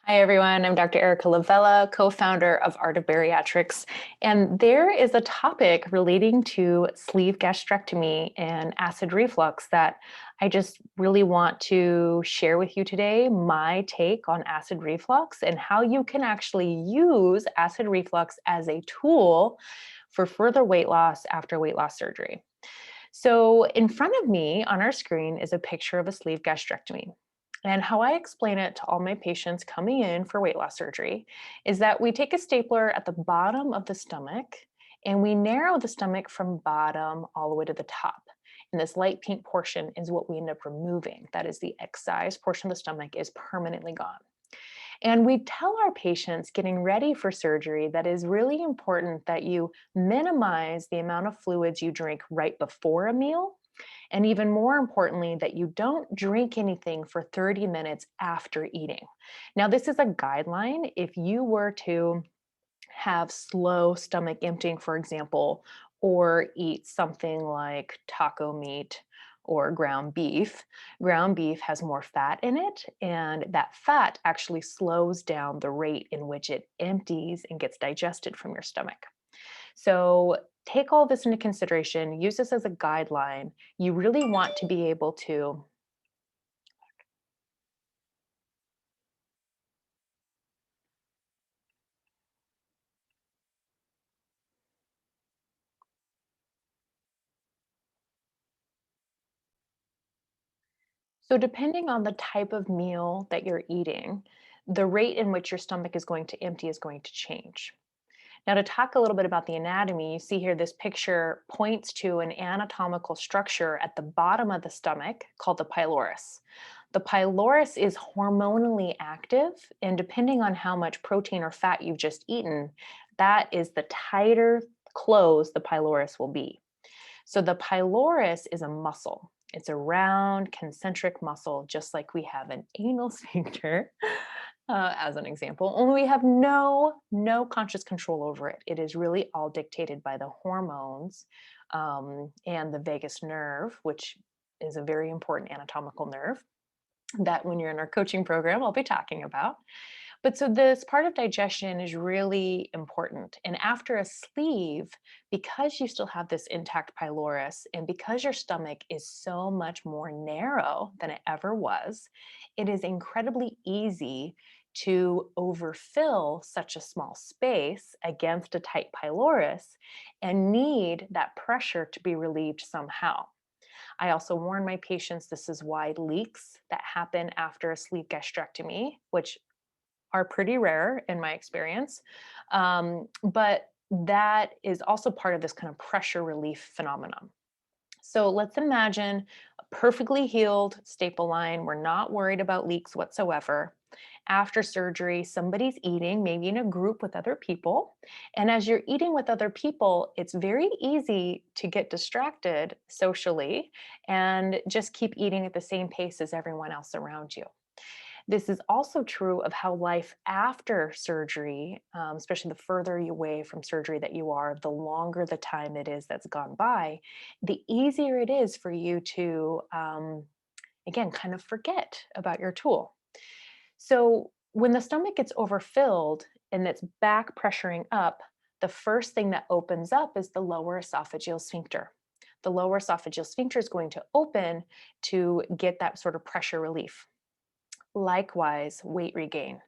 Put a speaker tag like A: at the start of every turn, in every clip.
A: Hi, everyone. I'm Dr. Erica Lavella, co-founder of Art of Bariatrics, and there is a topic relating to sleeve gastrectomy and acid reflux that I just really want to share with you today, my take on acid reflux and how you can actually use acid reflux as a tool for further weight loss after weight loss surgery. So in front of me on our screen is a picture of a sleeve gastrectomy. And how I explain it to all my patients coming in for weight loss surgery is that we take a stapler at the bottom of the stomach and we narrow the stomach from bottom all the way to the top. And this light pink portion is what we end up removing. That is the excised portion of the stomach is permanently gone. And we tell our patients getting ready for surgery that is really important that you minimize the amount of fluids you drink right before a meal. And even more importantly, that you don't drink anything for 30 minutes after eating. Now, this is a guideline. If you were to have slow stomach emptying, for example, or eat something like taco meat or ground beef. Ground beef has more fat in it, and that fat actually slows down the rate in which it empties and gets digested from your stomach. So take all this into consideration, use this as a guideline. You really want to be able to. So, depending on the type of meal that you're eating, the rate in which your stomach is going to empty is going to change. Now, to talk a little bit about the anatomy, you see here this picture points to an anatomical structure at the bottom of the stomach called the pylorus. The pylorus is hormonally active, and depending on how much protein or fat you've just eaten, that is the tighter closed the pylorus will be. So the pylorus is a muscle. It's a round concentric muscle, just like we have an anal sphincter, as an example. Only we have no conscious control over it. It is really all dictated by the hormones and the vagus nerve, which is a very important anatomical nerve that when you're in our coaching program, I'll be talking about. But so this part of digestion is really important. And after a sleeve, because you still have this intact pylorus and because your stomach is so much more narrow than it ever was, it is incredibly easy to overfill such a small space against a tight pylorus and need that pressure to be relieved somehow. I also warn my patients this is why leaks that happen after a sleeve gastrectomy, which are pretty rare in my experience. But that is also part of this kind of pressure relief phenomenon. So let's imagine a perfectly healed staple line. We're not worried about leaks whatsoever. After surgery, somebody's eating, maybe in a group with other people. And as you're eating with other people, it's very easy to get distracted socially and just keep eating at the same pace as everyone else around you. This is also true of how life after surgery, especially the further away from surgery that you are, the longer the time it is that's gone by, the easier it is for you to, again, kind of forget about your tool. So when the stomach gets overfilled and it's back pressuring up, the first thing that opens up is the lower esophageal sphincter. The lower esophageal sphincter is going to open to get that sort of pressure relief. Likewise, weight regain.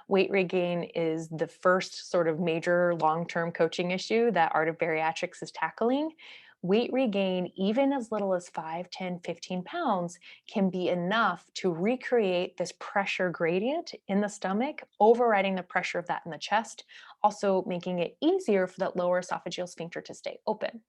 A: Weight regain is the first sort of major long-term coaching issue that Art of Bariatrics is tackling. Weight regain, even as little as 5, 10, 15 pounds, can be enough to recreate this pressure gradient in the stomach, overriding the pressure of that in the chest, also making it easier for that lower esophageal sphincter to stay open.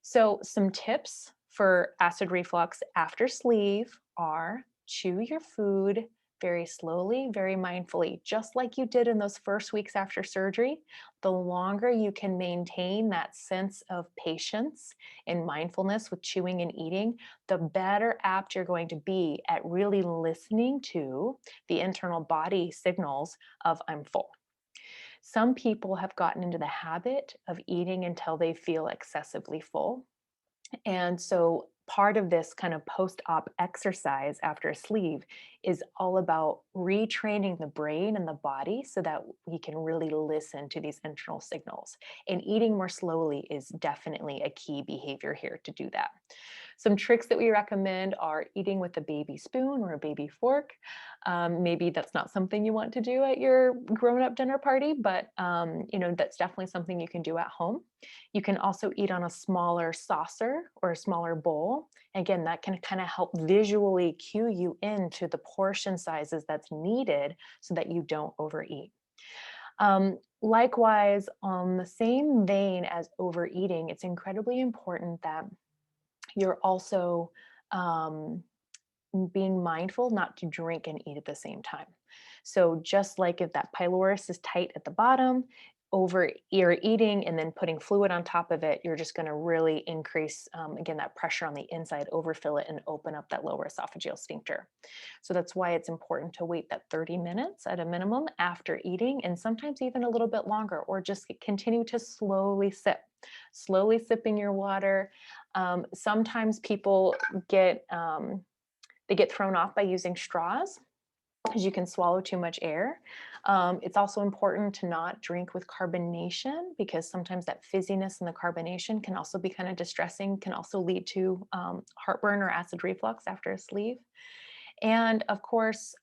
A: So, some tips for acid reflux after sleeve are chew your food very slowly, very mindfully, just like you did in those first weeks after surgery. The longer you can maintain that sense of patience and mindfulness with chewing and eating, the better apt you're going to be at really listening to the internal body signals of I'm full. Some people have gotten into the habit of eating until they feel excessively full. And so part of this kind of post-op exercise after a sleeve is all about retraining the brain and the body so that we can really listen to these internal signals. And eating more slowly is definitely a key behavior here to do that. Some tricks that we recommend are eating with a baby spoon or a baby fork. Maybe that's not something you want to do at your grown-up dinner party, but that's definitely something you can do at home. You can also eat on a smaller saucer or a smaller bowl. Again, that can kind of help visually cue you into the portion sizes that's needed so that you don't overeat. Likewise, on the same vein as overeating, it's incredibly important that you're also um, being mindful not to drink and eat at the same time. So just like if that pylorus is tight at the bottom, over you're eating and then putting fluid on top of it, you're just going to really increase again that pressure on the inside, overfill it, and open up that lower esophageal sphincter. So that's why it's important to wait that 30 minutes at a minimum after eating, and sometimes even a little bit longer, or just continue to slowly sip. Slowly sipping your water. Sometimes people get they get thrown off by using straws because you can swallow too much air. It's also important to not drink with carbonation because sometimes that fizziness in the carbonation can also be kind of distressing, can also lead to heartburn or acid reflux after a sleeve. And of course,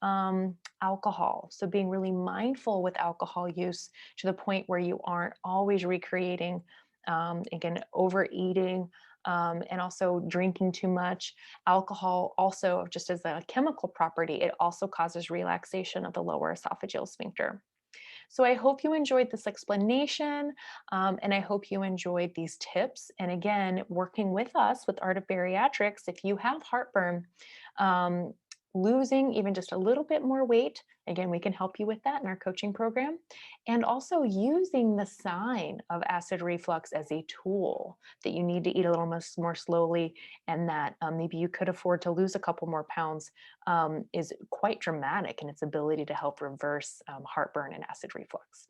A: alcohol. So being really mindful with alcohol use to the point where you aren't always recreating, again, overeating, and also drinking too much. Alcohol also, just as a chemical property, it also causes relaxation of the lower esophageal sphincter. So I hope you enjoyed this explanation, and I hope you enjoyed these tips. And again, working with us with Art of Bariatrics, if you have heartburn, um, losing even just a little bit more weight, again, we can help you with that in our coaching program. And also using the sign of acid reflux as a tool that you need to eat a little more slowly, and that maybe you could afford to lose a couple more pounds is quite dramatic in its ability to help reverse heartburn and acid reflux.